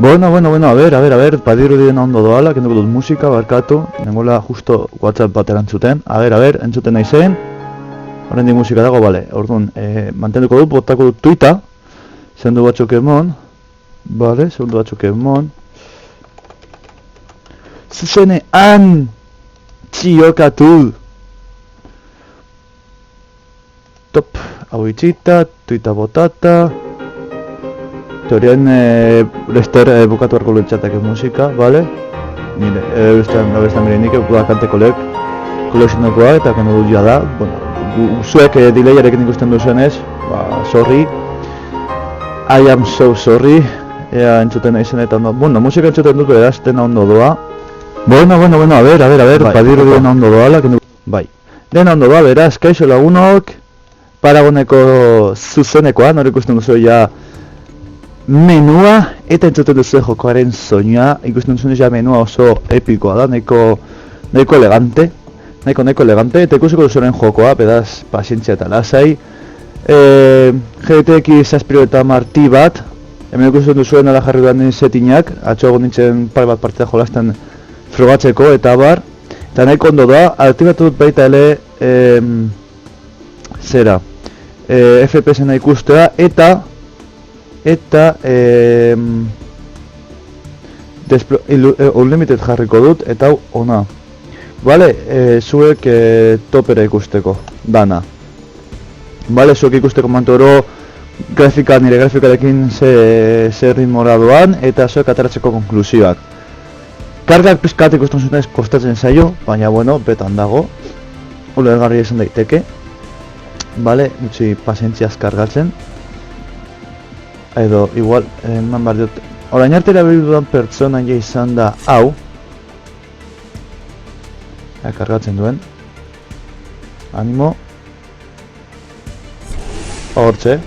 Bueno, a ver, badirudi dena ondo doala, kenduko dut musika, barkatu, nengoela justo WhatsApp bat erantzuten. A ver, entzuten nahi zen. Horrendik musika dago, bale, orduan, mantenduko dut, botako dut tuita, segundu batzuk emon, bale, segundu batzuk emon. Zuzenean, txiokatu! Top, hau itxita, tuita botata. Teorian, Lester bukatu harko lutxatak musika, bale? Nire, bestan berenik, kante kolekzionakoa eta kendu dut da. Bueno, zuek delayarekin ikusten duzuenez, sorry. I am so sorry. Ea entzuten nahi zen eta ondo. Bueno, musika entzuten dut beraz, dena ondo doa. Bueno, a ver, badiru dena ondo doala, kendu... Bai. Dena ondo doa, beraz, kaixo lagunok. Paragoneko zuzenekoa, nore ikusten duzu ja menua, eta entzuten duzu jokoaren soinua. Ikusten duzu ja menua oso epikoa da, nahiko elegante. Nahiko elegante, eta ikusiko duzuren jokoa, bedaz, pazientzia eta lasai. GTX Aspiro eta Marti bat, hemen ikusten duzuen ala jarri duan setinak, atxo egon nintzen par bat partida jolasten frogatzeko eta bar. Eta nahiko ondo da, aktibatu dut baita ele, FPS-ena ikustea, eta Unlimited jarriko dut, eta hau ona. Bale, zuek topera ikusteko, dana. Bale, zuek ikusteko mantoro nire grafikarekin ze ritmora doan, eta zuek ateratzeko konklusioak. Kargak pizkat ikusten zunez kostatzen zaio, baina bueno, betan dago. Ulergarri esan daiteke. Bale, utzi pazientziaz kargatzen. Edo, igual, eman behar dut. Orain arte erabili dudan pertsonan ja izan da hau. Kargatzen duen. Animo. Hortxe.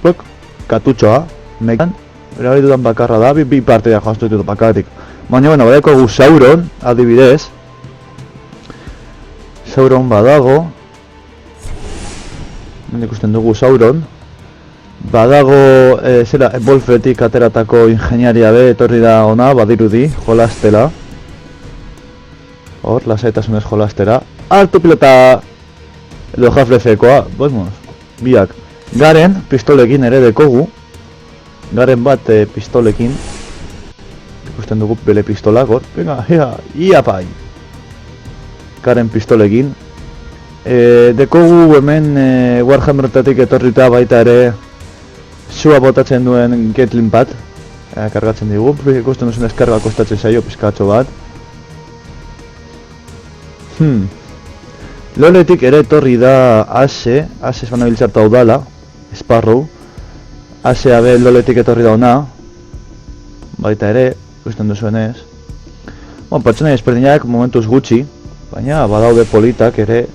Pluk, katutxoa. Mekan. Erabili dudan bakarra da, bi partea jaztu ditut bakarrik. Baina, bueno, badeko gu Sauron, adibidez. Sauron badago. Hemen ikusten dugu Sauron. Badago, Wolfetik ateratako ingeniaria be, etorri da ona, badirudi, jolastela. Hor, lasaitasunez jolastera. Hartu pilota edo jaflezekoa, biak. Garen, pistolekin ere dekogu. Garen bat pistolekin. Ikusten dugu bele pistolak, hor. Venga, iapai. Garen pistolekin. Dekogu hemen Warhammeretatik etorrita baita ere sua botatzen duen Gatling bat. Kargatzen digu, ikusten duzun eskarga kostatzen zaio pizkatxo bat. Loletik ere etorri da Ase esbana biltzarta udala, Sparrow. Ase abe Loletik etorri da ona. Baita ere, ikusten duzuenez. Bueno, pertsona ezberdinak momentuz gutxi, baina badaude politak ere.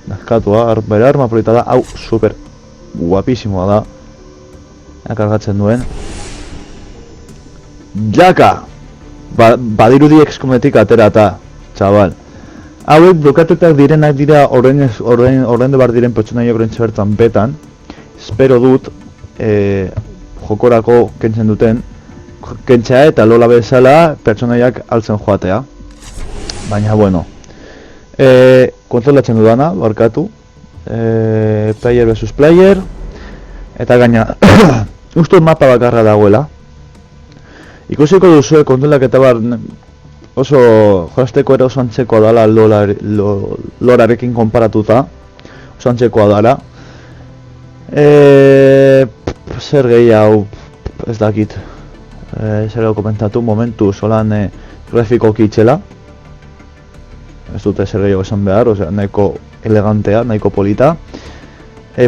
Nazkatua, bere arma polita da, hau super guapisimoa da. Kargatzen duen. Jaka! Badirudi XCOM-etik aterata, txabal. Hauek blokatutak direnak dira ordaindu bar diren pertsonaiak orentxe bertan betan. Espero dut jokorako kentzen duten kentzea eta lola bezala pertsonaiak altzen joatea. Baina bueno. Kontrolatzen dudana, barkatu. Player vs player. Eta gaina, uste mapa bakarra dagoela. Ikusiko duzue kontrolak eta bar oso jolasteko ere oso antzekoa dala lorarekin konparatuta. Oso antzekoa dala. Zer gehiago, ez dakit. Zer gehiago komentatu, momentu solan grafikoki itxela. Ez dute zer gehiago esan behar, osea, nahiko elegantea, nahiko polita.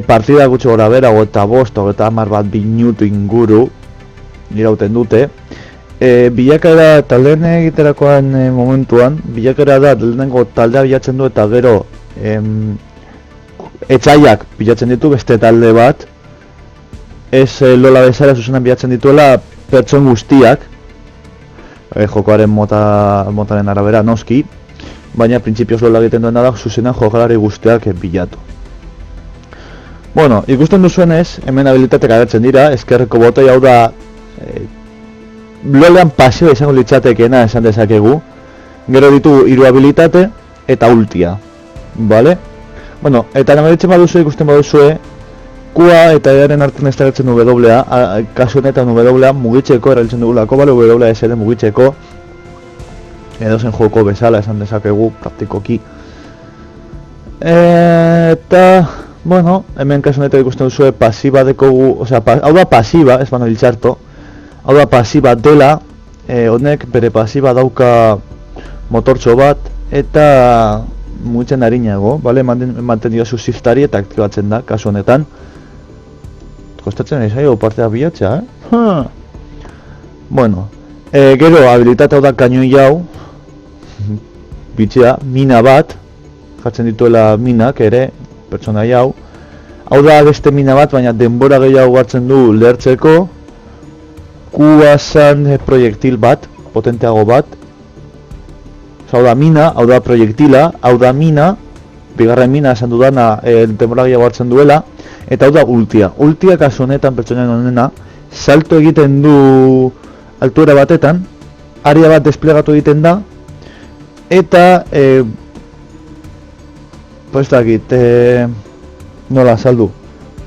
Partida gutxi gora bera, eta 50 bat minutu inguru irauten dute. Bilakaera taldeen egiterakoan momentuan, bilakaera da lehenengo taldea bilatzen du eta gero etxaiak bilatzen ditu beste talde bat. Ez lola bezala zuzenan bilatzen dituela pertson guztiak. Jokoaren motaren arabera noski. Baina printzipioz lola egiten duena da zuzenan jokalari guztiak bilatu. Bueno, ikusten duzuenez, hemen habilitateak agertzen dira, ezkerreko botoi hau da lolean pasiba izango litzatekeena esan dezakegu. Gero ditu 3 habilitate eta ultia, vale? Bueno, eta nameditzen baduzue, ikusten baduzue, Q-a eta E-aren artean ez erabiltzen du W-a, kasu honetan W-a mugitzeko erabiltzen dugulako, bale? W-a ez ere mugitzeko, edozen joko bezala esan dezakegu, praktikoki. Eta, bueno, hemen kasu honetan ikusten duzue pasiba dekogu, osea, hau da pasiba, ez bano hiltxarto, hau da pasiba dela, honek bere pasiba dauka motortxo bat, eta mugitzen arinago, bale? Manten diozu shiftari eta aktibatzen da, kasu honetan. Kostatzen ezaio partea bilatzea, Bueno, gero habilitate hau da kainoi hau, bitxea, mina bat, jartzen dituela minak ere, pertsonai hau. Hau da beste mina bat, baina denbora gehiago hartzen du lehertzeko. Q-a zan proiektil bat, potenteago bat. Hau da mina, hau da proiektila, hau da mina, bigarren mina esan dudana denbora gehiago hartzen duela. Eta hau da ultia. Ultia kasu honetan pertsonaien honena, salto egiten du altuera batetan, area bat desplegatu egiten da, eta pues dakit, nola saldu.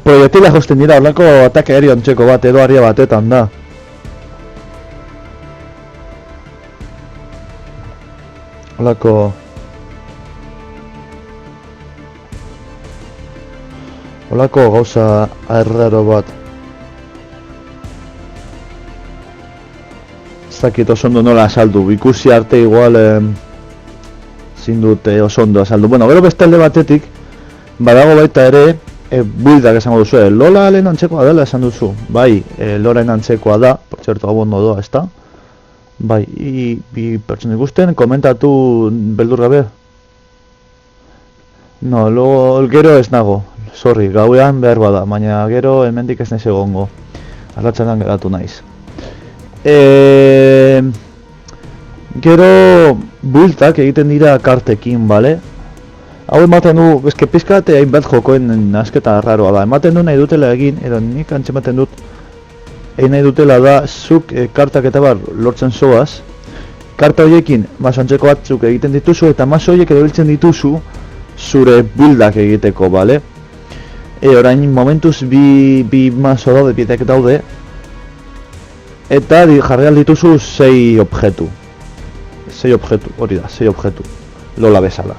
Proiektila josten dira, horlako atake aereo antzeko bat edo area batetan da. Horlako gauza erraro bat. Ez dakit oso ondo nola azaldu, ikusi arte igual zin dut oso ondo azaldu. Bueno, gero beste alde batetik, badago baita ere, buildak esango duzu, Lola lehen antzekoa dela esan duzu. Bai, Loraren antzekoa da, por cierto, hau ondo doa, ezta? Bai, bi pertsona ikusten, komentatu beldur gabe. No, gero ez nago. Sorry, gauean behar bada, baina gero hemendik ez naiz egongo. Arratsaldean geratu naiz. Gero builtak egiten dira kartekin, bale? Hau ematen du, eske pizkat hainbat jokoen nasketa raroa da. Ematen du nahi dutela egin, edo nik antzematen dut egin nahi dutela da, zuk kartak eta bar lortzen zoaz. Karta horiekin masoantzeko batzuk egiten dituzu eta maso horiek erabiltzen dituzu zure buildak egiteko, bale? Orain momentuz bi maso daude, bietek daude, eta jarri aldituzu 6 objektu. 6 objektu, hori da, 6 objektu. Lola bezala.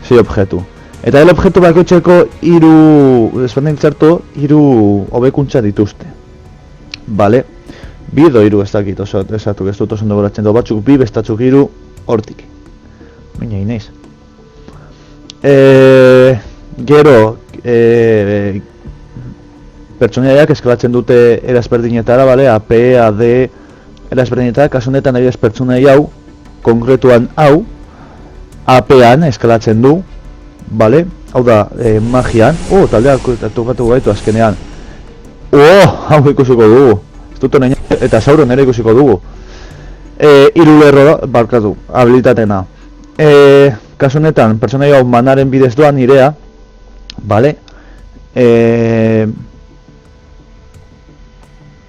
6 objektu. Eta el objektu bakoitzeko 3 hobekuntza dituzte. Bale? 2 edo 3 ez dakit, oso esatu, ez dut oso ondo goratzen du, batzuk 2, bestatzuk 3, hortik. Baina inaiz. Gero, pertsonaiak eskalatzen dute erazberdinetara, bale? AP, AD, erazberdinetara, kasu honetan adibidez pertsonai hau, konkretuan hau, AP-an eskalatzen du, bale? Hau da, magian, taldeak tokatu gaitu azkenean. Hau ikusiko dugu, ez dut honein, eta Sauron ere ikusiko dugu. 3 lerro barkatu, habilitatena. Kasu honetan, pertsonai hau manaren bidez doan nirea, bale?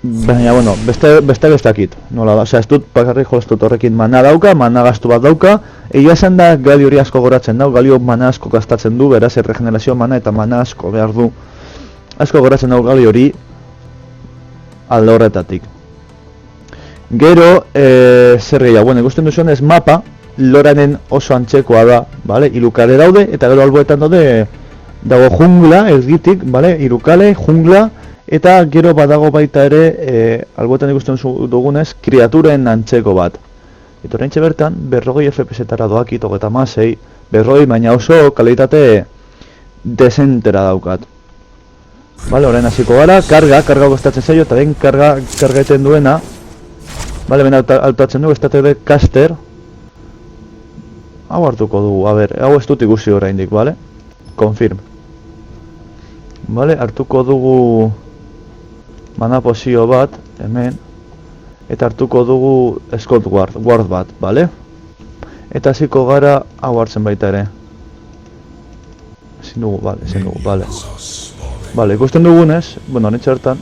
Baina, bueno, beste bestakit, nola da, osea, ez dut bakarrik jolaztut horrekin mana dauka, mana gastu bat dauka. Egia esan da, gali hori asko goratzen dau, gali mana asko gastatzen du, beraz, erregenerazio mana eta mana asko behar du. Asko goratzen dau gali hori alde horretatik. Gero, zer gehiago, bueno, ikusten duzuen ez mapa, Loranen oso antzekoa da, bale? Irukale daude, eta gero alboetan dago jungla, ergitik, bale? Irukale, jungla, eta gero badago baita ere, alboetan ikusten dugunez, kreaturen antzeko bat. Eta oraintxe bertan, 40 FPS-etara doakit, eta masei, 40, baina oso kalitate desentera daukat. Bale, orain hasiko gara, karga gostatzen zaio, eta den karga eten duena, bale, bena altuatzen du, estate de caster. Hau hartuko dugu, a ber, hau ez dut ikusi oraindik, bale? Confirm. Bale, hartuko dugu mana pozio bat, hemen, eta hartuko dugu Scott Ward bat, bale? Eta hasiko gara hau hartzen baita ere. Ezin dugu, bale. Bale, ikusten dugunez, bueno, horretxe hartan,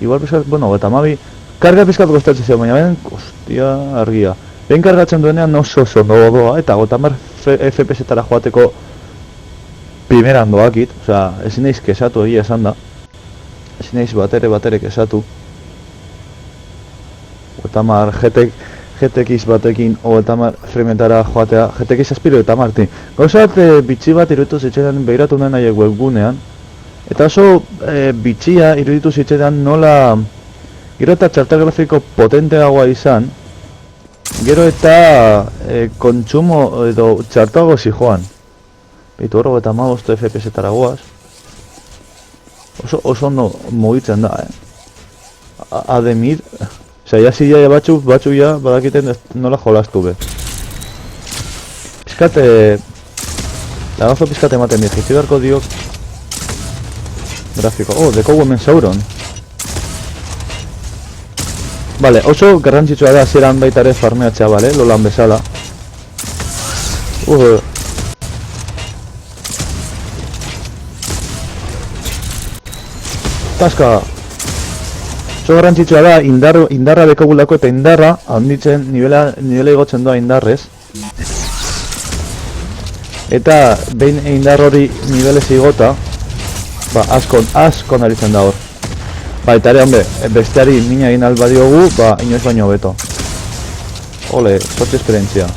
igual bezat, bueno, eta Karga pizkat gostatzen zio, baina ben, ostia, argia. Ben kargatzen duenean oso ondo doa, eta 50 FPS-etara joateko primeran doakit, osea, ezin naiz kesatu egia esan da. Ezin naiz batere kesatu. 50 GTX batekin 50 frametara joatea, GTX aspiro eta marti. Gauzat bitxi bat iruditu zitzaidan behiratu nuen nahiek webgunean. Eta oso bitxia iruditu zitzaidan nola gero eta txarta grafiko potenteagoa izan, gero eta kontsumo edo txartago zijoan. Beitu horro eta 15 FPS-etara goaz. Oso ondo mugitzen da, Ademir, osea, ya zila batzu ja badakiten nola jolastu be. Pizkat, lagazo pizkat ematen dira, jitzi beharko diok grafiko. Dekogu hemen Sauron. Vale, oso garrantzitsua da hasieran baita ere farmeatzea, bale, lolan bezala. Taska! Oso garrantzitsua da indarra dekogulako eta indarra handitzen, nivela igotzen doa indarrez. Eta behin indar hori nivelez igota, ba, askon aritzen da hor. Ba, eta ere, hombre, besteari mina egin albadiogu, ba, inoiz baino beto. Ole, sortxe esperientzia.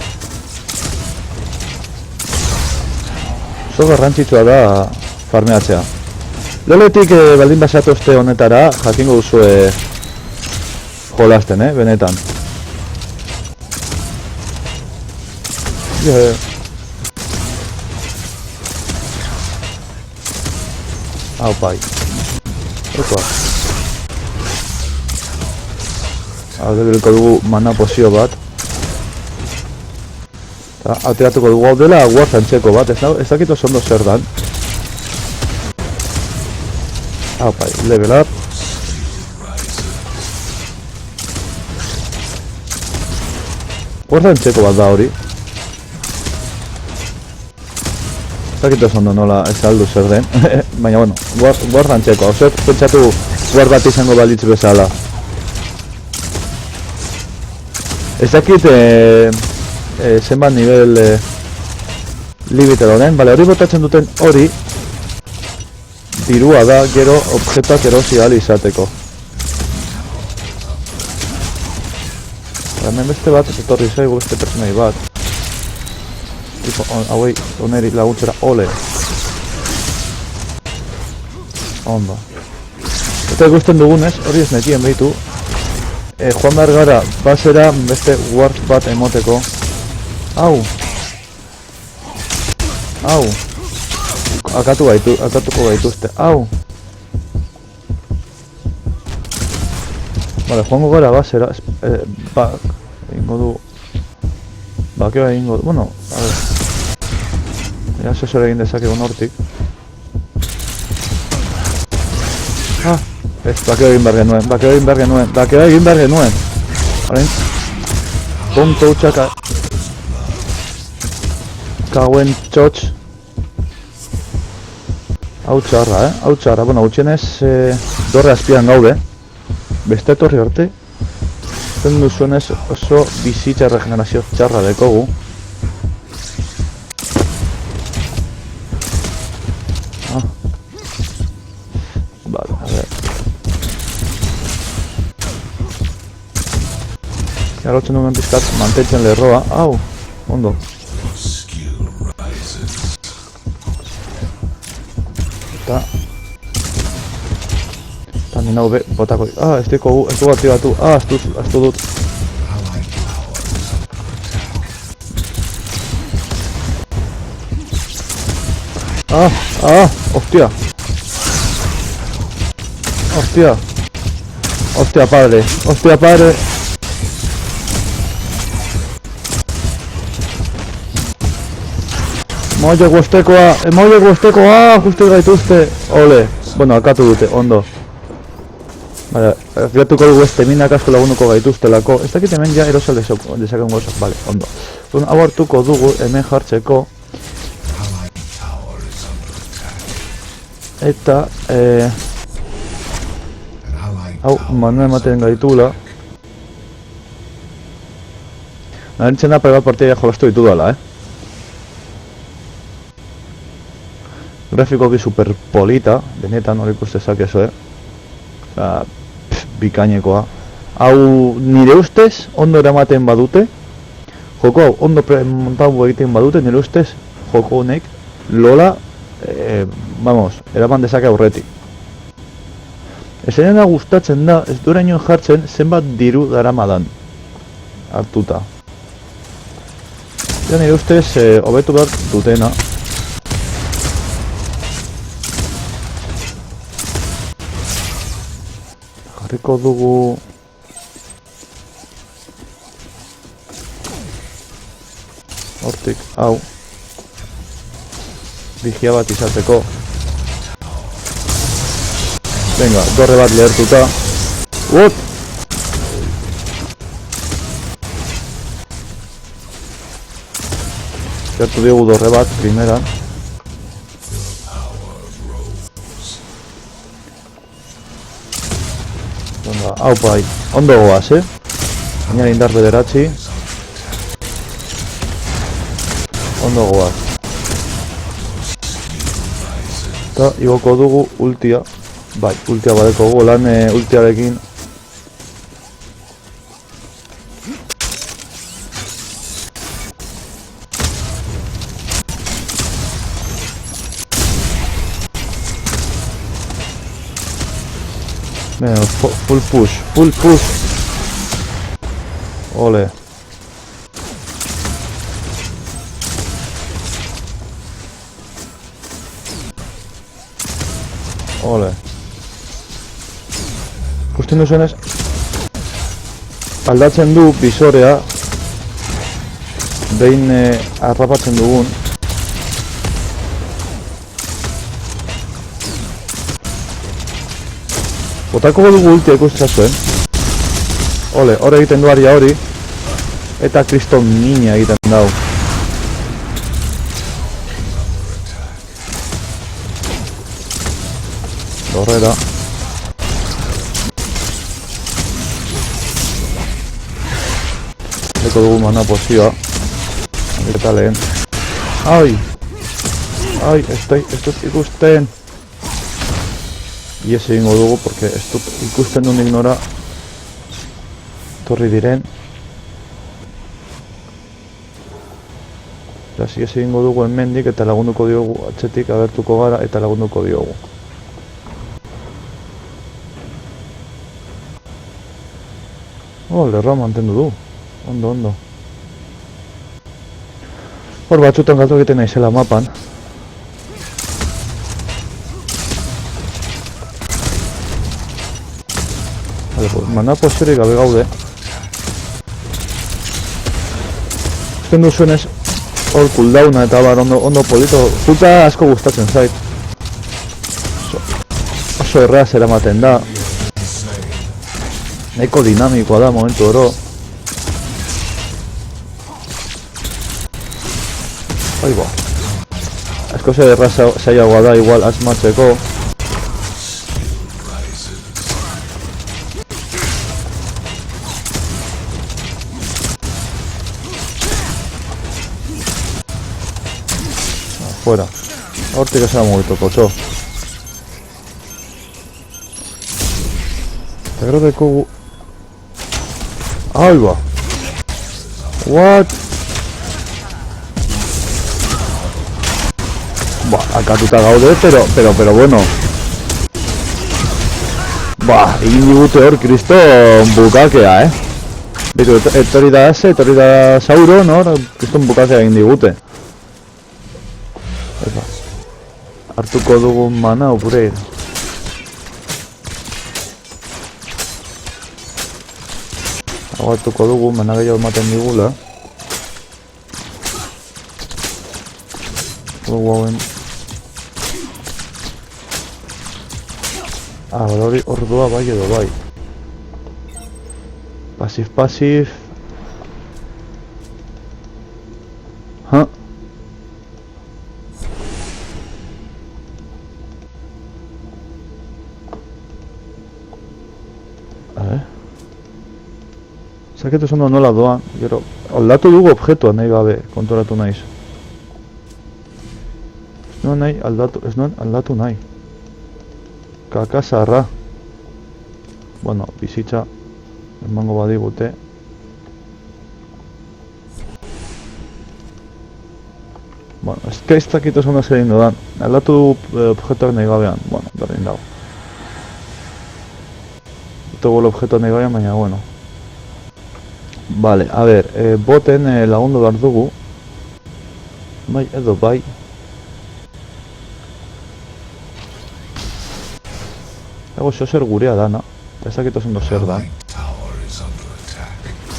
Oso garrantzitsua da farmeatzea. Loletik baldin basatozte honetara, jakingo duzue jolasten, benetan. Hau bai. Okoa. Haude bilko dugu mana pozio bat. Eta ateratuko dugu hau dela guazantzeko bat, ez dakit oso ondo zer dan. Bai, level up. Guardantzeko bat da hori. Zakit oso ondo nola ez aldu zer den. Baina bueno, guardantzeko. Osek pentsatu guard bat izango balitz bezala. Ez dakit zenbat nivel limite dauden. Bale, hori botatzen duten hori dirua da, gero objektuak erosi ahal izateko. Hemen beste bat, ez etorri zaigu beste personai bat. Tipo, hauei, oneri laguntzera, ole. Ondo. Eta ikusten dugunez, hori ez nekien behitu. Joan behar gara, basera beste ward bat emoteko. Au! Au! Akatuko gaituzte, au! Vale, joango gara basera, egingo du... Bakeo egingo du, bueno, a ver... Ja, sesore egin dezakegun hortik. Ez, bakeo egin behar genuen, Haren... Tonto utxaka... Kauen txotx... Hau txarra, bueno, gutxienez dorre azpian gaude. Beste etorri horte. Zen duzuenez oso bizitza regenerazio txarra dekogu. Vale, a ver. Jarotzen duen pizkat mantentzen lerroa. Au, ondo. Eta nina hau botako... ez dugu aktibatu... aztu dut... Hostia! Hostia padre! Emoiek guztekoa, justu gaituzte, ole, bueno, akatu dute, ondo. Baina, gertuko dugu minak asko lagunuko gaituztelako, ez dakit hemen ja erosal dezaken gozak, bale, ondo. Hau hartuko dugu hemen jartzeko. Eta, hau, manu ematen gaitula. Narentzen da pare bat partida jolastu ditu dala, Grafikoki super polita, benetan hori ikustezak eso, bikainekoa. Hau nire ustez ondo eramaten badute, joko hau ondo montatu egiten badute, nire ustez joko honek Lola, eraman dezake aurretik. Esenena gustatzen da, ez durainoen jartzen zenbat diru daramadan hartuta. Ja nire ustez hobetu behar dutena. Jarriko dugu hortik, hau vigia bat izateko. Venga, dorre bat lehertuta. What? Gertu diogu dorre bat, primera. Venga, hau pai, ondo goaz, Gainera indar bederatzi. Ondo goaz. Eta igoko dugu ultia. Bai, ultia badeko gu, lan ultiarekin. Full push, full push. Ole. Ole. Ikusten duzuenez, aldatzen du bisorea behin harrapatzen dugun. Botako dugu ultia ikusten zuen. Ole, hor egiten du aria hori. Eta kriston nina egiten dau. Dorrera. Leko dugu mana pozioa. Eta lehen. Ai! Ai, ez dut ikusten. Ies egingo dugu, porque ez dut ikusten duen ignora. Torri diren. Eta ies egingo dugu hemendik eta lagunduko diogu atzetik agertuko gara eta lagunduko diogu. Lerroa mantendu du. Ondo. Hor batzutan galdu egiten naizela mapan. Mana posiorik gabe gaude. Ikusten duzuenez hor cooldowna eta bar ondo polito. Puta asko gustatzen zait. Oso erraz eramaten da. Nahiko dinamikoa da momentu oro. Aiba. Asko ze erraz zailagoa da igual asmatzeko. Fuera. Hortik ez da mugitu, potxo. Eta gero dekogu... Aiba! What? Akatuta gaude, pero bueno. Egin digute hor, kriston bukakea, Bitu, etorri da Sauron, hor, kriston bukakea egin digute. Hartuko dugun mana, upgrade. Hartuko dugu, mana gehiago ematen digula. Hauen... hori ordua bai edo bai. Pasif. Zaketu zondo nola doan, gero Aldatu dugu objektua nahi gabe, konturatu naiz. Ez nuen aldatu nahi. Kakasarra. Bueno, bizitza emango badigute. Bueno, ez dakit oso ondo zer egin dudan. Aldatu dugu objektuak nahi gabean. Bueno, berdin dago. Dugu objektuak nahi gabean, baina bueno. Vale, a ver, boten lagundu behar dugu. Bai, edo bai. Ego zer gurea dana. Ez dakit oso ondo zer da.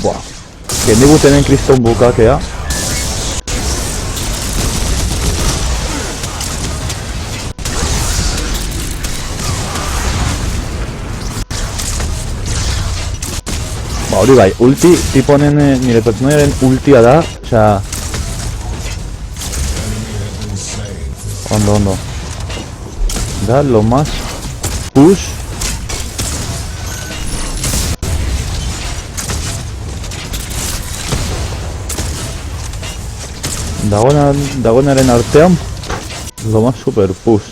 Buah. Gendigu tenen kriston bukakea. Ba, hori bai, ulti, tipo honen nire pertsonaiaren ultia da, osea... Ondo. Da lo más push. Dagoenaren artean, lo más super push.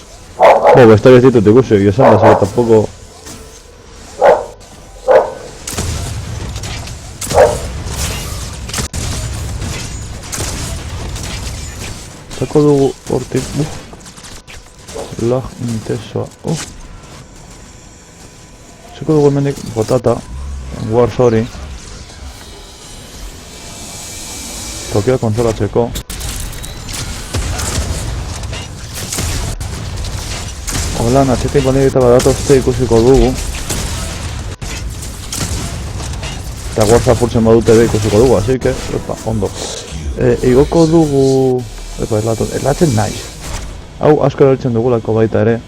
Bueno, esta vez ditut ikusi, egia esan, así que tampoco... Sako dugu hortik, lag intensoa, Sako dugu hemendik botata, wars hori. Tokia kontsolatzeko. Hola, atxetik balik eta badatozte ikusiko dugu. Eta wars apurtzen badute ere ikusiko dugu, así que, ondo. Igoko dugu... Erlatzen naiz. Hau asko erabiltzen dugulako baita ere.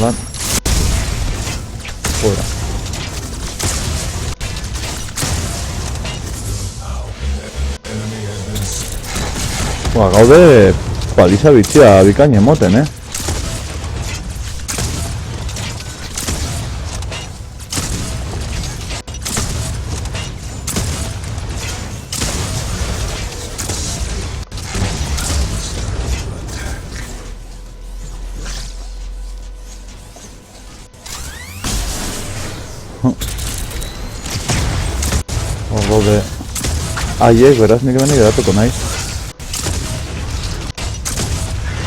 Lan. Fuera. Ba, gaude paliza bitxia bikain emoten, Gaude haiek, beraz nik hemenik edatuko naiz.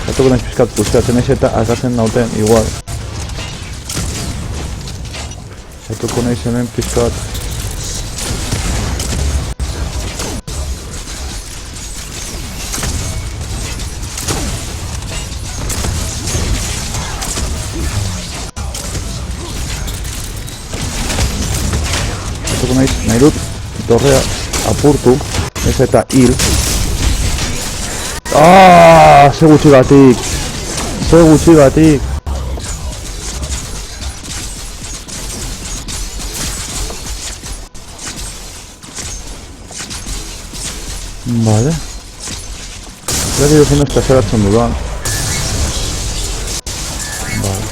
Edatuko naiz pizkat puskatzen naiz eta akatzen nauten igual. Edatuko naiz hemen pizkat. Edatuko naiz, nahi dut dorrea apurtu, ez eta hil. Ze gutxigatik! Ze gutxigatik! Vale. Gari duzien ez taseratzen dudan. Vale.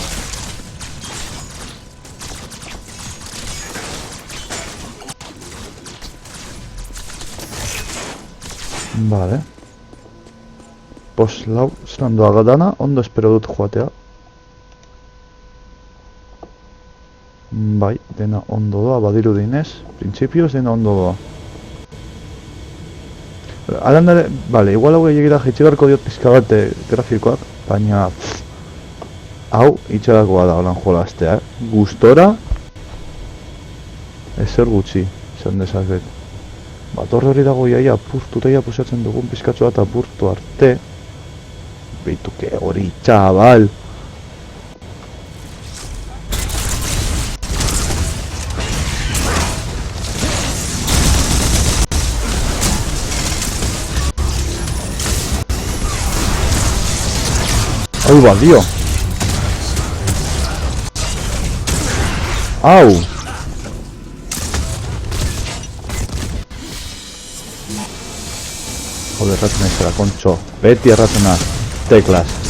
Vale. Pos lau zelan doaga dana, ondo espero dut joatea. Bai, dena ondo doa, badiru dinez. Printzipioz dena ondo doa. Alandare, bale, igual hau egira jaitxigarko diot pizka bat grafikoak, baina... Hau, itxarakoa da holan jolaztea, Gustora... Ezer gutxi, izan dezaket. Bat horre hori dago iaia apurtu, eta pusatzen dugun pizkatxo bat apurtu arte. Beituke hori, txabal! Hau bat, dio! Hau! Jode, erratzen ez zera, kontxo. Beti erratzen az. Teklas.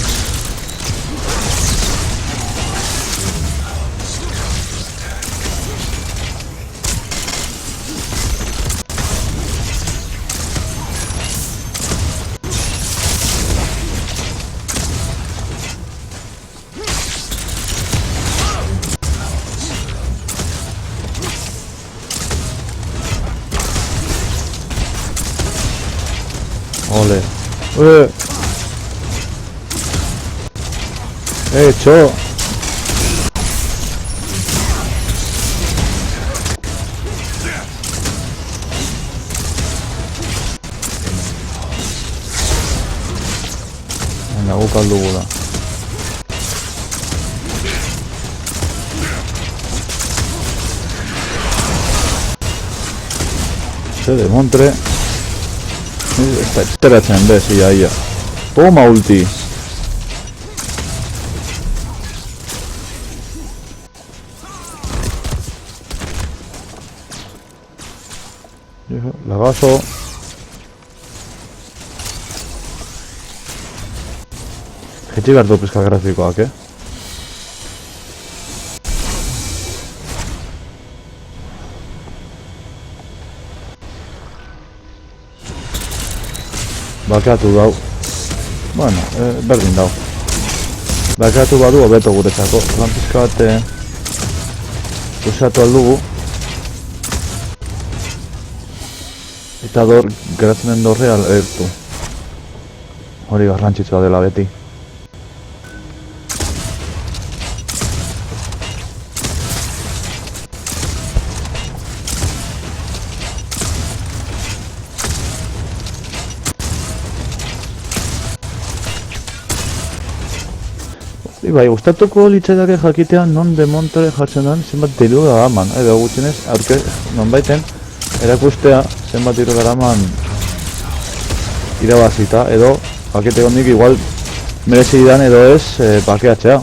Ole. Cho. Venga, busca el dugula. Se demontre. Esteratzen bez, ia. Toma ulti. Lagazo. Jetxi behar du pizka grafikoak, Bakeatu dau. Bueno, berdin dau. Bakeatu badu hobeto guretzako. Lan pizka bat usatu aldugu. Eta geratzen den dorrea ertu. Hori garrantzitsua dela beti. Bai, gustatuko litzaidake jakitea non demontre jartzen den zenbat diru daraman, edo gutxinez aurke nonbaiten erakustea zenbat diru daraman irabazita, edo pakete hondik igual merezi didan edo ez pakeatzea.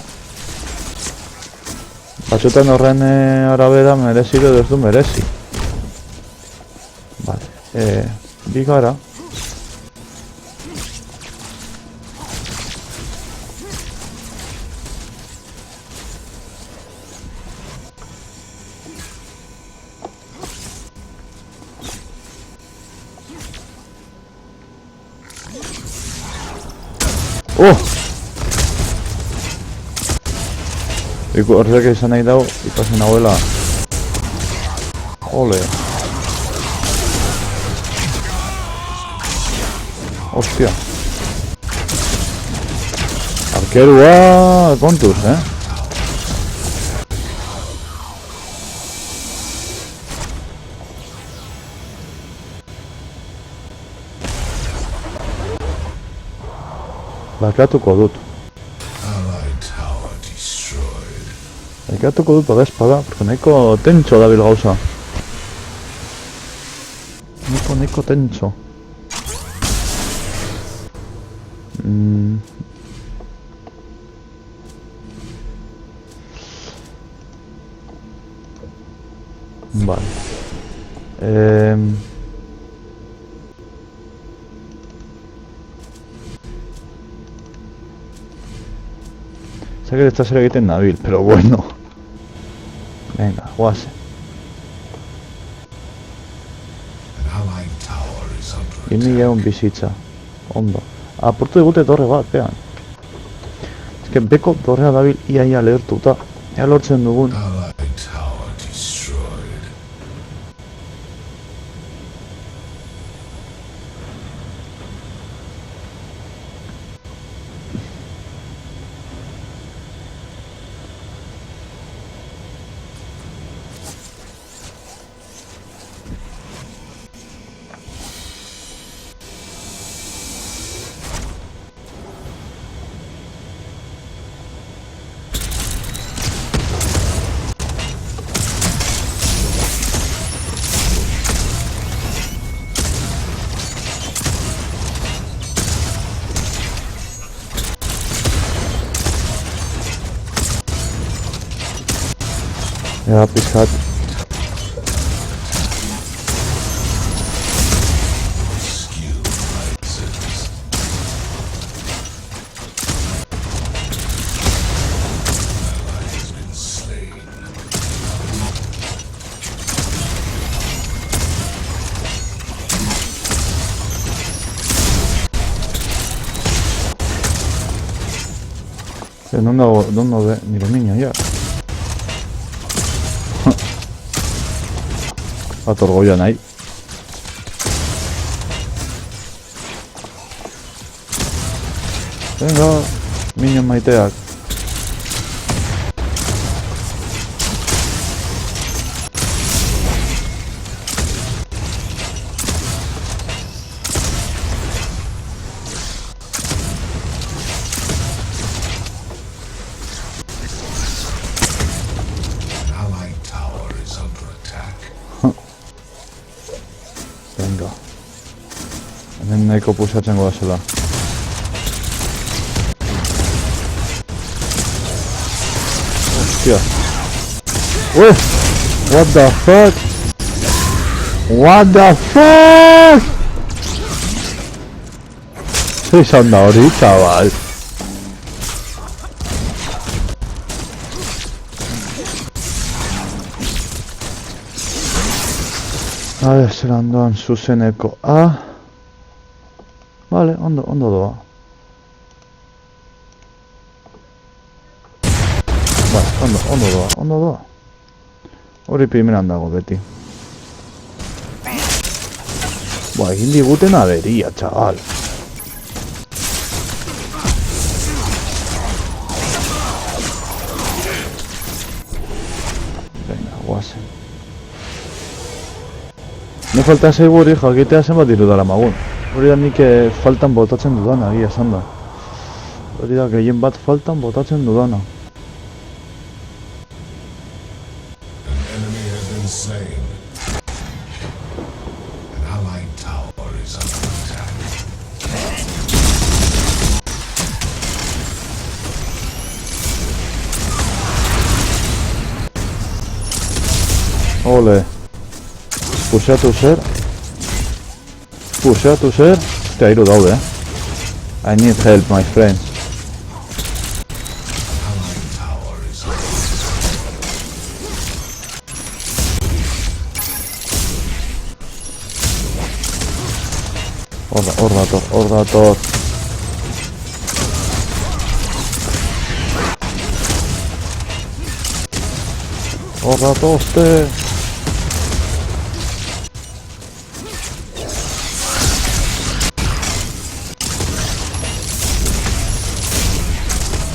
Batzutan horren arabera merezi edo ez du merezi. Vale, bigara. Horrek izan nahi dau, ikasen hauela. Ole. Hostia. Arkerua kontuz, Bakeatuko dut. Bakeatuko dut bada espada, porque nahiko tentxo dabil gauza. Nahiko tentxo. Vale. Sé que esta serie egiten nabil, pero bueno. Venga, guase. Gimi egon bizitza. Ondo. Apurtu digute dorre bat, pean. Ez que beko dorrea dabil ia lehertuta. Ea lortzen dugun. Ja, pizkat. non daude nire minoiak. Ator goia nahi. Venga, minion maiteak. Venga. Hemen nahiko pusatzen goazela. Hostia. Uy! What the fuck? What the fuck? Zer izan da hori, chaval? Vale, zelan doan zuzeneko A. Vale, ondo doa. Vale, ondo doa. Hori primeran dago beti. Ba, egin diguten aberia, chaval. Venga, guazen. Ne falta seguri jakitea zenbat diru dara magun. Hori da nik faltan botatzen dudana, egia esan da. Hori da gehien bat faltan botatzen dudana. Ole. Puseatu zer. Hostia, hiru daude, I need help, my friend. Hor dator. Hor datozte.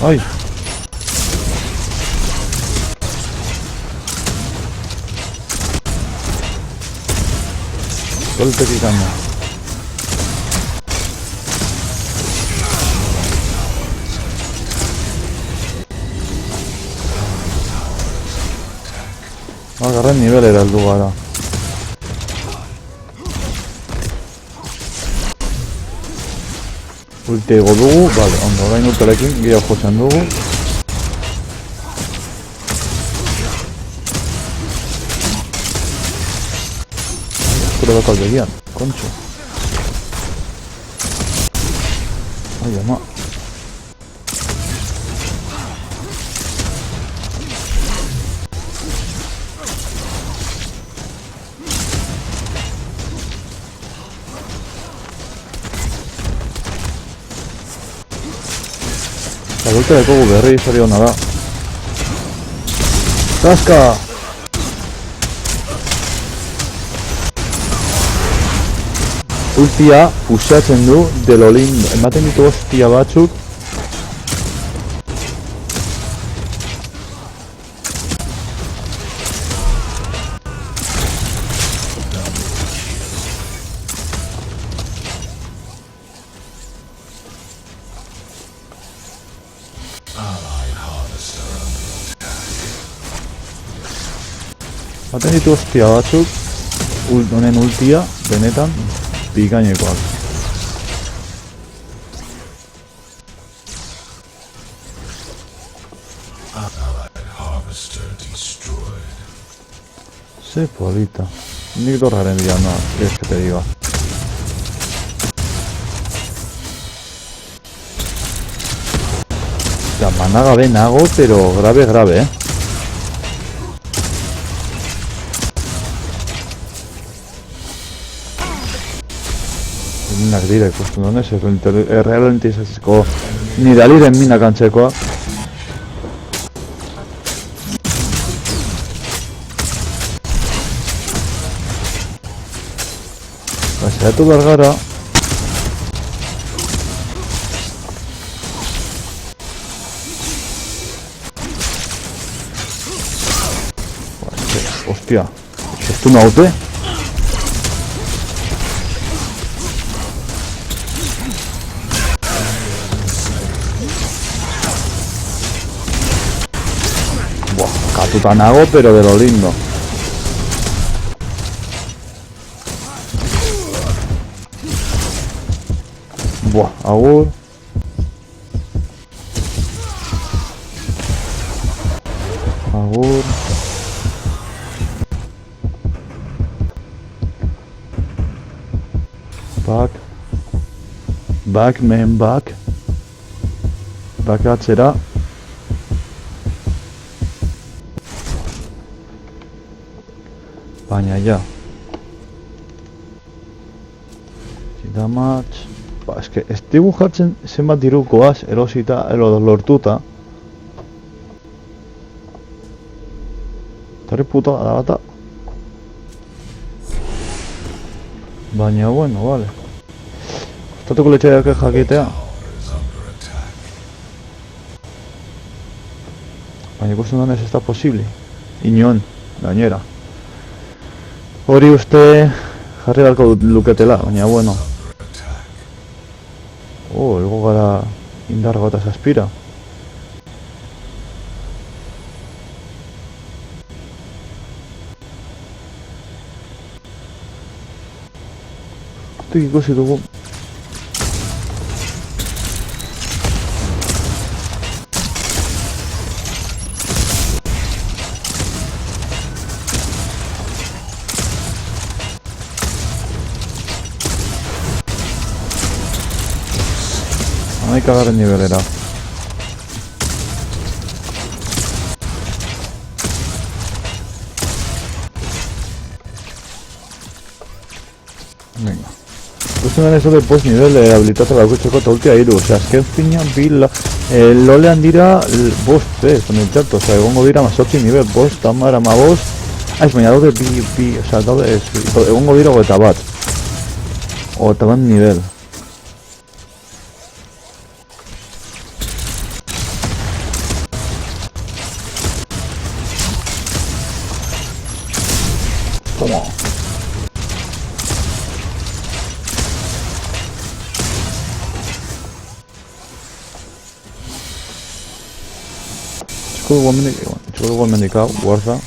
Ai! Golpetik gana. Garren nivelera heldu gara. Ulti ego dugu, bale, ondo, orain urtelekin, gehiago jotzen dugu. Zure bat aldegian, kontxo. Ai, ama. Adulta dekogu berri izari hona da. Taska! Ultia pusatzen du delolin, ematen ditu hostia batzuk. Ematen ditu hostia batzuk, honen ultia, benetan, bikainekoak. Ze polita. Nik dorraren dira, no, es que te diga. Ya, managabe nago, pero grave, Minak dira ikusten donez, errealentizatzeko nidaliren minak antzekoa. saiatu behar gara. Hostia, esto no haute. Buah, catutanago, pero de lo lindo. Buah, agur. Agur. Back, man, back. Back atzera. Baina, ja. Damage. Ba, eske, ez dibujatzen zenbat dirukoaz, erosita, lortuta. Tari puta da bata. Baina, bueno, vale. Kostatuko letxeak jakitea. Baina ikusten denez ez da posible. Inon, gainera. Hori uste jarri beharko luketela, baina bueno. Ego gara indargo eta zazpira. Tuk ikusi dugu. Amaikagarren nivelera. Venga. Ikusten den ez dut post nivel habilitate bakoitzeko eta ultia hiru. Osea, azken finean lolean dira bost, konentzat. Osea, egongo dira mazotzi nivel, bost, tamar, amabost. Ez, baina daude osea, daude ez, egongo dira hogeita bat. Hogeita bat nivel. Toma. Txuko dugu hemendik hau, guarda.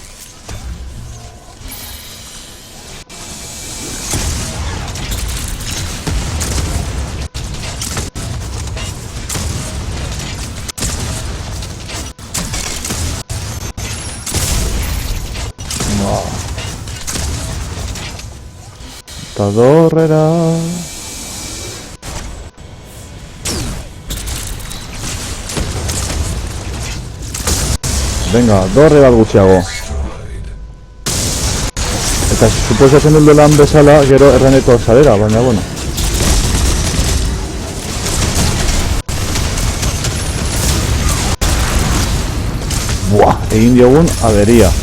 Eta dorrera. Venga, dorre bat gutxiago. Eta suposatzen dut lan bezala gero erreneko zalera, baina bueno. Buah, egin diogun aberia.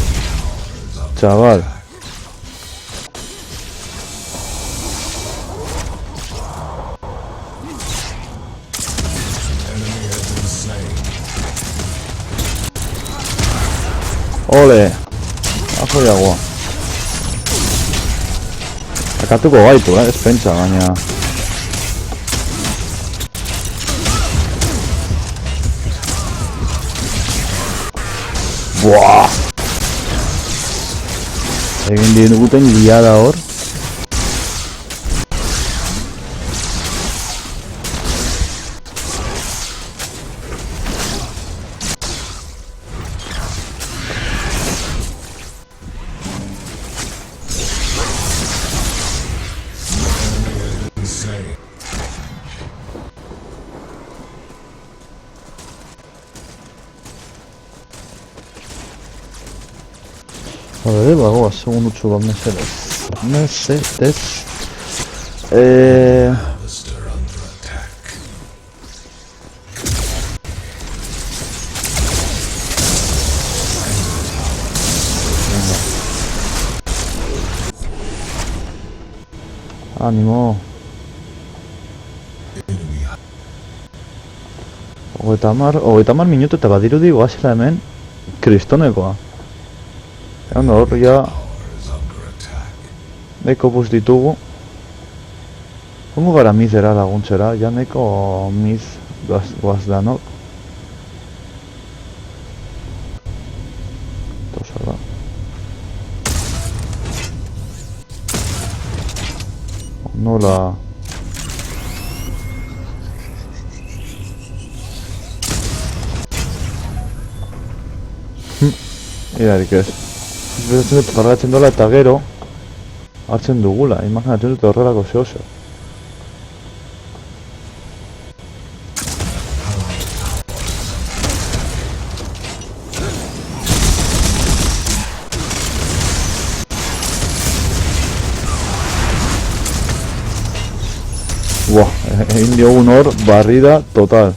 Chaval. Ole, ajo jagoa. Akatuko gaitu, ez pentsa, baina... Buah! Egin diguten liada hor. A ver, bagoa, segundutxu bat mesedez. Mesedez. Animo. Hogeita mar minutu eta badirudi goazela hemen kristonekoa. Egon hor, ja... Neko bus ditugu. Hongo gara mizera laguntzera, ja neko miz goaz danok. Tosa da. Nola... Irarik ez. Bezatzen dut kargatzen dola eta gero hartzen dugula, imaginatzen dut horrelako zehose. Buah, egin diogun hor barrida total.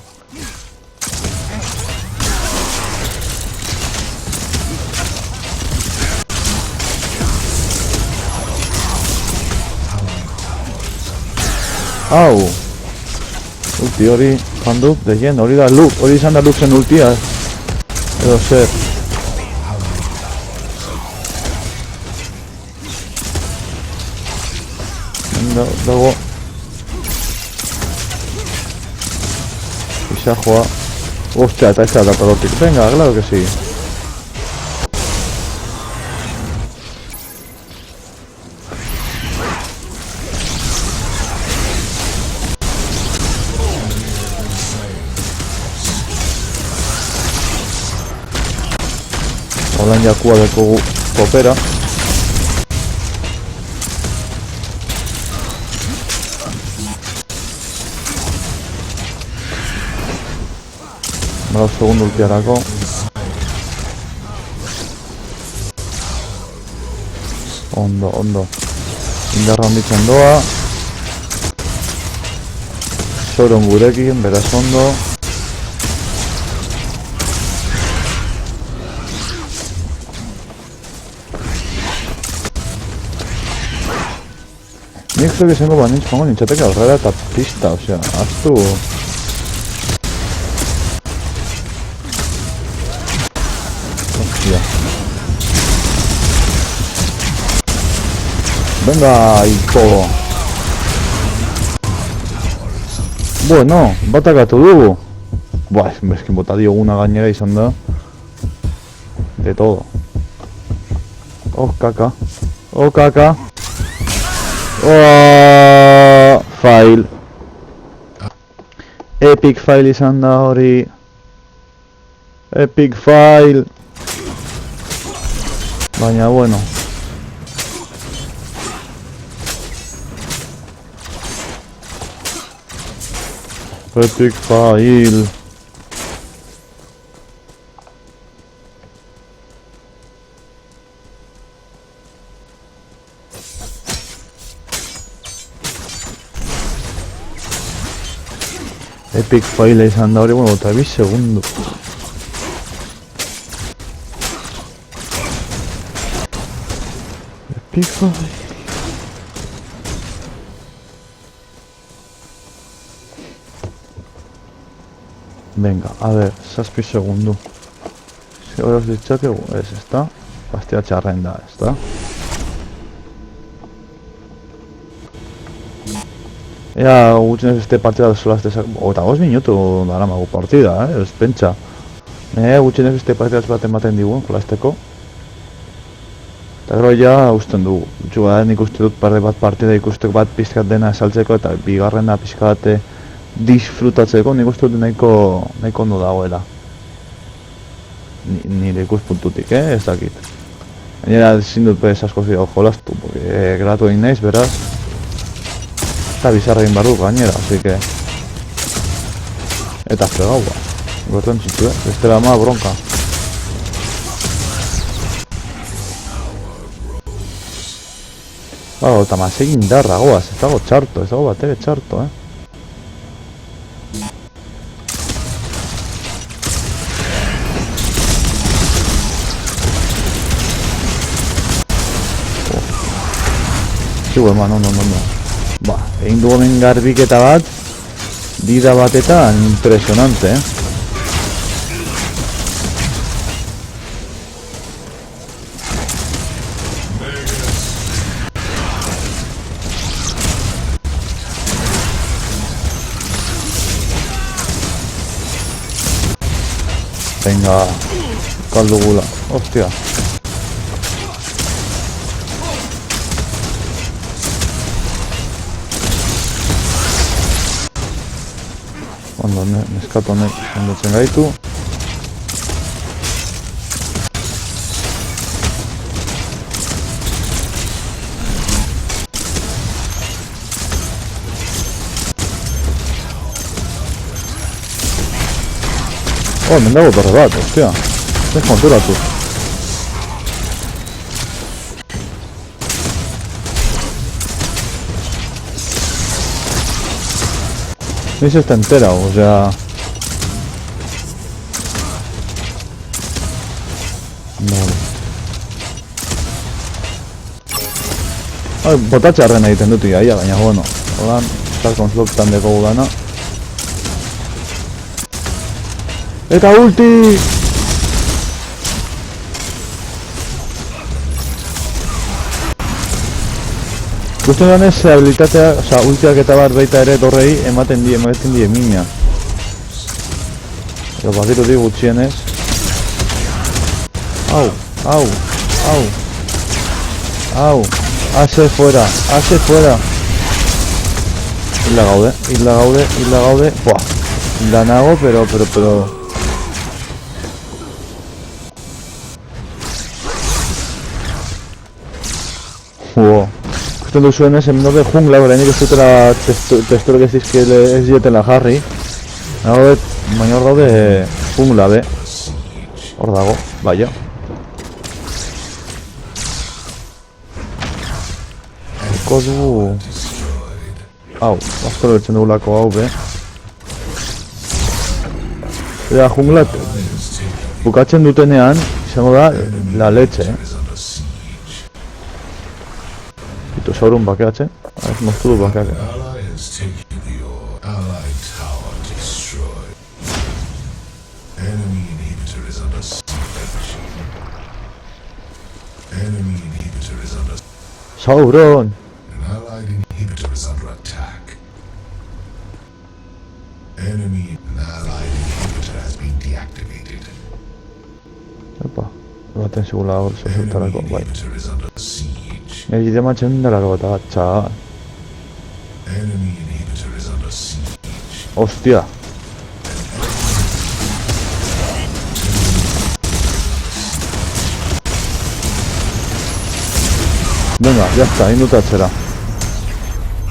Hau! Ulti hori jandu, degen, hori da Lux, hori izan da Luxen ultia. Edo zer. Dago... Isa joa... Ostia, eta ez da pelotik. Venga, claro que sí. Holan jakua dekogu kopera. Mala segundo ultiarako. Ondo, ondo. Indarra handitzen doa. Soron gurekin, beraz ondo. Nik zuek izango banintz joango nintzateke aurrera eta pista, osea, aztu... Ostia. Venga, hijo! Bueno, batakatu dugu! Buah, eskin bota dioguna gainera izan da... De todo. Oh, kaka. Oh, kaka. Oh, fail. Epic fail izan da hori. Epic fail. Baina bueno. Epic fail. Epic fail izan da hori, bueno, eta 2 segundu. Epic fail. Venga, a ver, 6 segundu. Si hori ditzakegu, ez, ezta? Bastia txarren da, ezta? Ea, gutxen ez este partida solaztezak... Eta 5 minutu dara magu partida, ez pentsa. Gutxen ez este partida bat ematen digu, jolazteko. Eta gero ja usten dugu. Gutxu gara nik uste dut parre bat partida ikusteko bat pizkat dena esaltzeko eta bigarrena pizka bate disfrutatzeko nik uste dut nahiko ondo dagoela. Nire ikuspuntutik, ez dakit. Gainera ezin dut bez asko zidau jolaztu, gratu egin naiz, beraz. Eta bizarra egin barru gainera, así que... Eta fregaua. Gorten txitu, bestela ama bronka. Eta mazek indarra goaz, ez dago txarto, ez dago batere txarto, Sí, eman, ondo. Ba, egin du hemen garbiketa bat, dida batetan impresionante, Venga, caldo gula, hostia. Ondo, neskatu honek sendotzen gaitu. Hemen dago torre bat, hostia. Ez konturatu. Ni se está entera, o sea... Vale. Botatxarren egiten dut iaia, baina bueno. Holan, Falcon Sloptan deko gudana. Eta ulti! Gusten ganez, habilitatea, oza, ultiak eta bat baita ere torrei ematen die mina. Eta badiru di gutxienez. Au, au, au. Au, haze fuera, haze fuera. Hila gaude, hila gaude, hila gaude. Buah, hila nago, pero... Wow. Ikusten duzuenez, hemen daude jungla, berainik ez dutela testurek ez dizkile ez dietela jarri. Baina hor daude jungla, be. Hor dago, baina. Eko dugu... Hau, asko lertzen dugulako hau, be. Eta jungla bukatzen dutenean, izango da, la leche, Sauron bakeatzen, ez moztu du bakeatzen. Sauron! Epa, baten segula hor zuzultarako, bai. Egi dematzen darako bat agatxa. Hostia. Venga, ya está, indut atzera.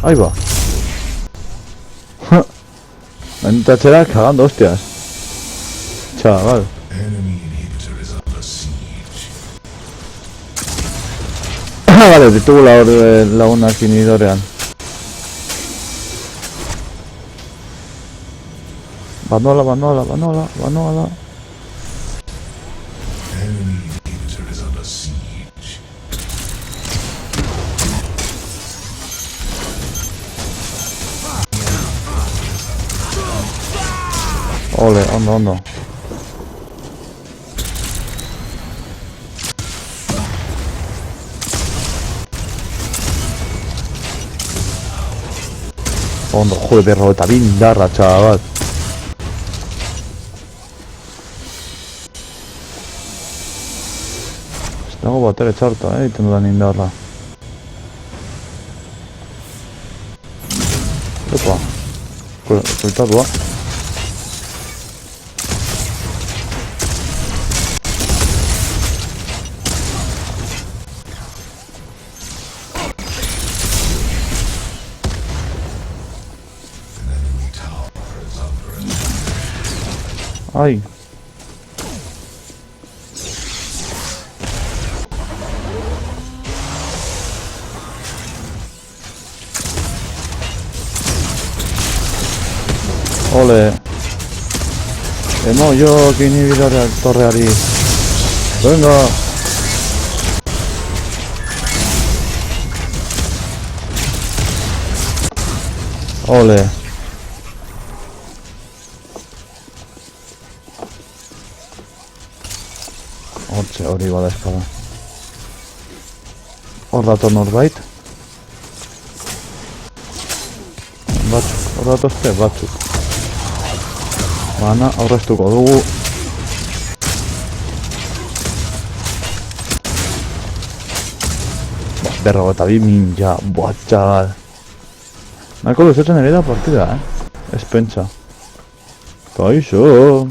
Ahí va. Indut atzera cagando hostias. Chaval. Vale, ditugu lagunak inidorean. Banoala. Ole, ondo. Ondo, joder, eta bindarra, txabat. Ez dago bat ere txarta, egiten dudan indarra. Epa, kultatua. Ai. Ole. Emo jo inhibidore torreari. Venga. Ole. Hortxe, hori bada espada. Hor dator norbait. Hor datozte batzuk. Bana, aurreztuko dugu. Berrogeta bi minja, buah, txagal. Nahiko luzetzen ere da partida, Ez pentsa. Kaixo.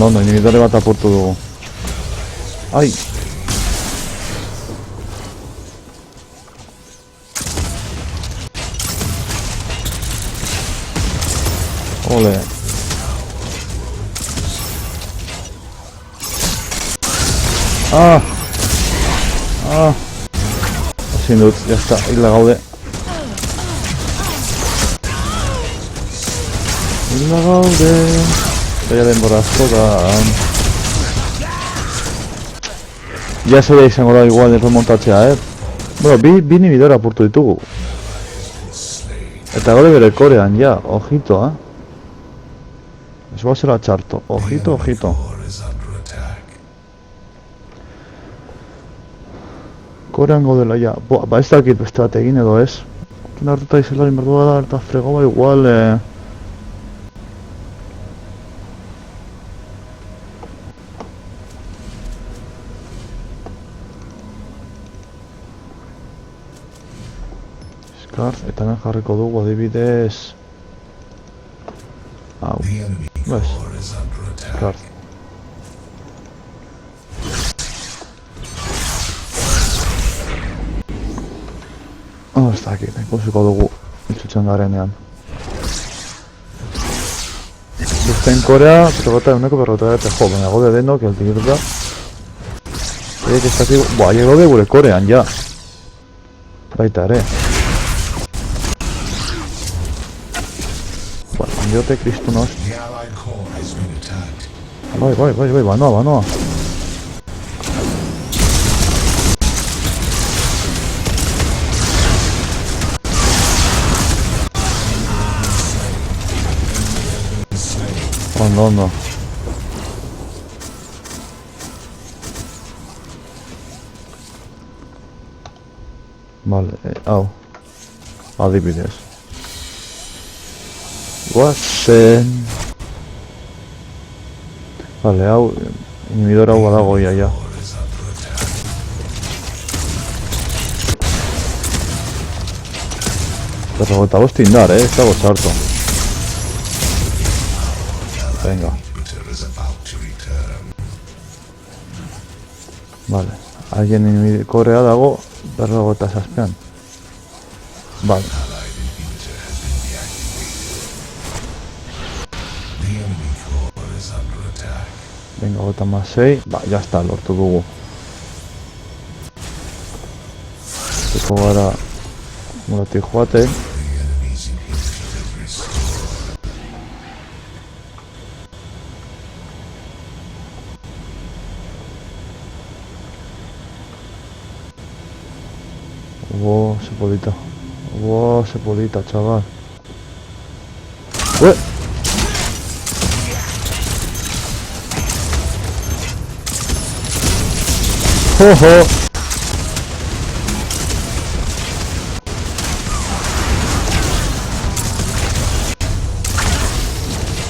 Ondo, inhibidore bat apurtu dugu. Ai! Ole! Ah! Ah! Ezin dut, jazta, hila gaude. Hila gaude! Ya denbora asko da... Ya zaila izango da igual remontatzea, Bueno, bi inhibidore apurtu ditugu. Eta gaude bere korean, ja, ojito, Eso va a ser a txarto, ojito, ojito. Korean gaudela, ja. Ba ez dakit beste bat egin edo ez. Kena hartuta izelari merdua da, eta frego ba igual... Eta hemen jarriko dugu adibidez... Hau... Bez... Skart... Ez dakit, ikusiko dugu itzutzen garenean. Bizten korea, perrota eguneko perrota eta jo, baina gode denok, eltigirda. Eta ez dakit... Boa, gode gure korean, ja. Baita ere. Diote kristunos. Bai, banoa. Ondo. Vale, hau. Adibidez. Guazen... Vale, hau... Inhibidor hau badago ia. Berrogeta bosti indar, ez dago txarto. Venga. Vale, alguien inhibikorea dago berrogeta zazpean. Vale. Venga, gota más 6. Va, ya está, lortu dugu. Eko gara... Murati joate. Wow, se polita, chaval. ¡Ué! ¡Ojo!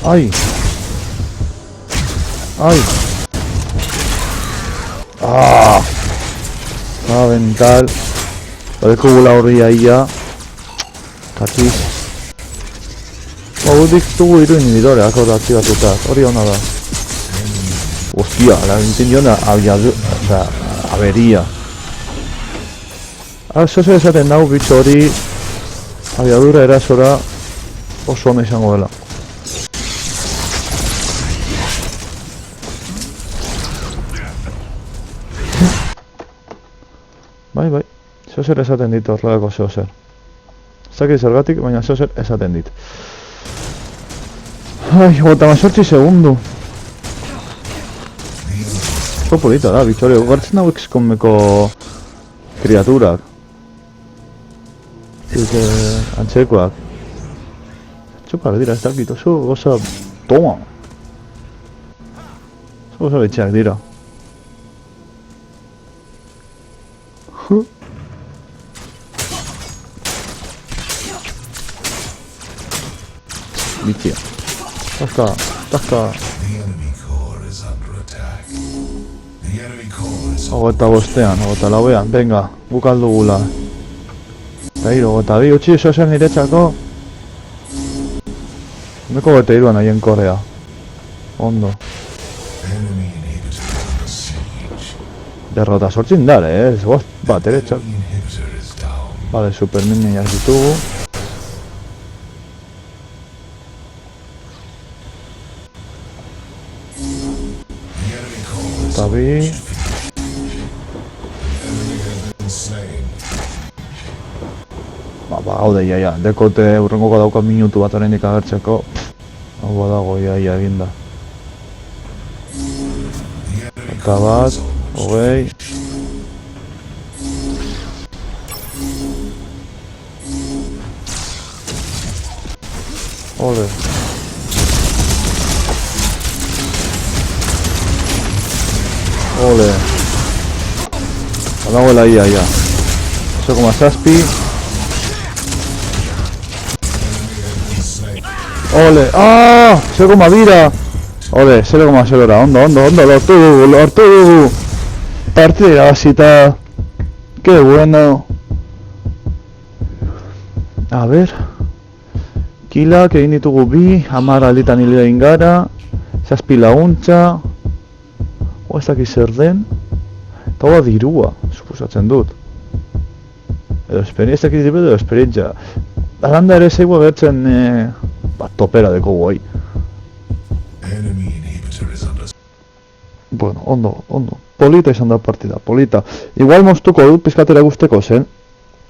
¡Ay! ¡Ay! ¡Ah! Avental. Parezko gula horri ahia. Katiz. Haudik dugu hiru inhibidore, hako da aktibatuta. Hori hona da. Hostia, la intención avería. Zozer esaten nau bitxo hori abiadura erasora oso ona izango dela. Bai, zozer esaten dit horrelako zozer. Ez dakit zergatik, baina zozer esaten dit. Ai, 58 segundu. Oso polita da, bitxore, gartzen hau XCOM-eko kriaturak. Antzekoak. Antzekoak dira, ez dakit, oso goza... Toma! Oso goza betxeak dira. Bitxia. Taska. Hogeta bostean, hogeta lauean, venga, bukaldugula. Eta hogeta bi, utzi zozer niretzako. Neko hogeta iruan ahien korrea. Ondo. Derrota sortzin dare, ez goz bat eretzak. Vale, super miniak ditugu. Eta bi... Gaude, ia, dekote urrengoko dauka minutu bat oraindik agertzeko. Hau badago, ia eginda. Eta bat, hogei. Ole. Badagoela ia. 0,6. Ole, ¡ah! 0,bira. Ole, 0,0 ondo, lortu dugu. Partida irabazita. Qué bueno. A ver. Kilak egin ditugu bi, 10 alditan hil egin gara. 7 laguntza. Ez dakit zer den. Eta hoa dirua, suposatzen dut. Edo esperientzia, edo esperientzia. Alanda ere zeigu agertzen... topera deko guai. Bueno, ondo. Polita izan da partida, polita. Igual moztuko dut pizkatera guzteko zen.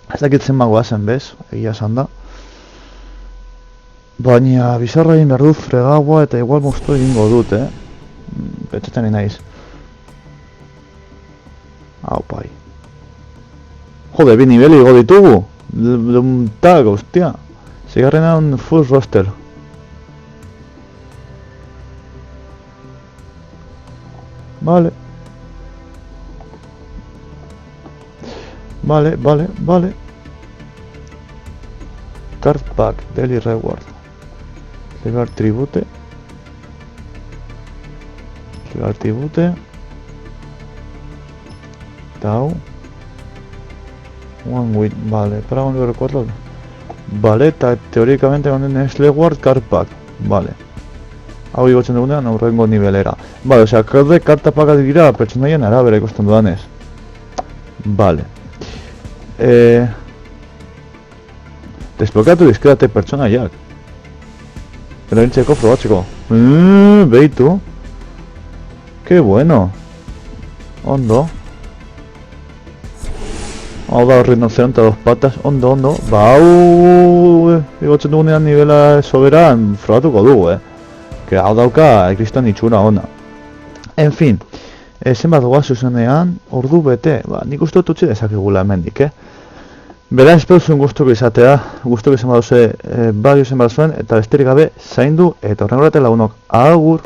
Ez dakitzen magoa zen bez, egia esan da. Baina bizarra egin behar dut fregaua eta igual moztu egingo dut, Petxetan naiz. Hau pai. Jode, bi niveli igo ditugu. Tag, hostia. Zigarrena un full roster. Vale. Card pack, daily reward. Llevar tribute. Tau. One win, vale, para un recuerdo. Vale, eta teóricamente honen es reward card pack. Vale. Hau igotzen dugunean aurrengo nivelera. Vale, osea, karta pakak dira pertsonaien arabera ikusten dudanez. Vale. Desblokeatu dizkidate pertsonaiak. Erabiltzeko, probatzeko. Behitu. Que bueno. Ondo. Hau da rinoceronte a dos patas, ondo. Ba, hau igotzen dugunean nivela soberan frogatuko dugu, Que hau dauka kriston itxura ona. En fin, zenbat goaz zuzenean, ordu bete, nik uste dut utzi dezakegula hemendik, Bera espero zuen gustuko izatea, gustuko izan baduze, bagio zen baduzuen, eta besterik gabe zaindu, eta horrengorate lagunok, agur!